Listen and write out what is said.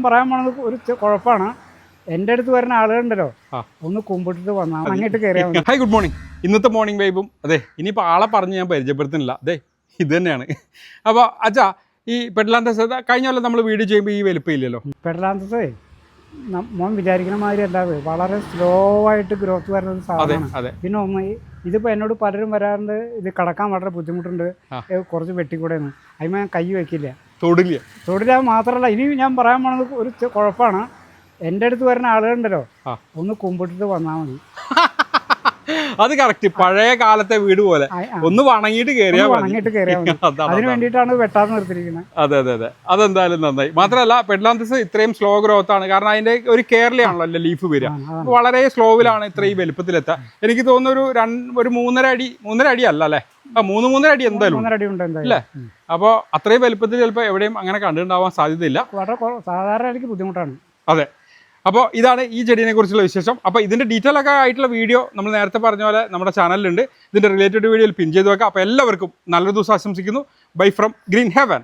പറയാൻ പോണത് ഒരു കുഴപ്പമാണ്. എൻ്റെ അടുത്ത് വരുന്ന ആളുകളുണ്ടല്ലോ, ഒന്ന് കുമ്പിട്ടിട്ട് വന്നാൽ അങ്ങോട്ട് കയറിയാൽ മതി. Hi, good morning. ഇന്നത്തെ മോർണിംഗ് വൈബും അതെ. ഇനിയിപ്പോൾ ആളെ പറഞ്ഞ് ഞാൻ പരിചയപ്പെടുത്തുന്നില്ല, അതെ ഇത് തന്നെയാണ്. അപ്പോൾ അച്ഛാ, ഈ പെഡലാന്തസ് കഴിഞ്ഞ കൊല്ലം നമ്മൾ വീഡിയോ ചെയ്യുമ്പോൾ ഈ വലിപ്പമില്ലല്ലോ. പെഡലാന്തസേ മോൻ വിചാരിക്കുന്ന മാതിരി അല്ലാതെ വളരെ സ്ലോ ആയിട്ട് ഗ്രോത്ത് വരുന്ന ഒരു സാധനമാണ്. പിന്നെ ഒന്ന് ഇതിപ്പോൾ എന്നോട് പലരും വരാറുണ്ട്, ഇത് കടക്കാൻ വളരെ ബുദ്ധിമുട്ടുണ്ട്, കുറച്ച് വെട്ടിക്കൂടെയെന്ന്. അതിന് ഞാൻ കൈ വയ്ക്കില്ല, തൊടില്ല. മാത്രമല്ല, ഇനി ഞാൻ പറയാൻ പോണത് ഒരു കുഴപ്പമാണ്. എൻ്റെ അടുത്ത് വരുന്ന ആളുകളുണ്ടല്ലോ, ഒന്ന് കുമ്പിട്ടിട്ട് വന്നാൽ മതി. അത് കറക്റ്റ്, പഴയ കാലത്തെ വീട് പോലെ ഒന്ന് വണങ്ങിയിട്ട് കയറിയാൽ മതി. അതിന് വേണ്ടിയിട്ടാണ് വെട്ടാതെ നിർത്തിയിരിക്കുന്നത്. അതെ അതെ അതെ, അതെന്തായാലും നന്നായി. മാത്രമല്ല പെഡലാന്തസ് ഇത്രയും സ്ലോ ഗ്രോത്ത് ആണ്, കാരണം അതിന്റെ ഒരു കെയറിലാണല്ലോ ലീഫ് വരിക. വളരെ സ്ലോവിലാണ് ഇത്രയും വലുപ്പത്തിലെത്താൻ. എനിക്ക് തോന്നുന്നു ഒരു 3.5 അടി അല്ല അല്ലേ, 3.5 അടി എന്തായാലും അല്ലേ. അപ്പോൾ അത്രയും വലുപ്പത്തിൽ ചിലപ്പോൾ എവിടെയും അങ്ങനെ കണ്ടിട്ടുണ്ടാവാൻ സാധ്യതയില്ല. സാധാരണ എനിക്ക് ബുദ്ധിമുട്ടാണ്. അതെ. അപ്പോൾ ഇതാണ് ഈ ചെടീനെ കുറിച്ചുള്ള വിശേഷം. അപ്പോൾ ഇതിൻ്റെ ഡീറ്റെയിൽ ഒക്കെ ആയിട്ടുള്ള വീഡിയോ നമ്മൾ നേരത്തെ പറഞ്ഞ പോലെ നമ്മുടെ ചാനലിലുണ്ട്. ഇതിൻ്റെ റിലേറ്റഡ് വീഡിയോയിൽ പിൻ ചെയ്ത് വെക്കാം. അപ്പോൾ എല്ലാവർക്കും നല്ലൊരു ദിവസം ആശംസിക്കുന്നു. Bye from green heaven.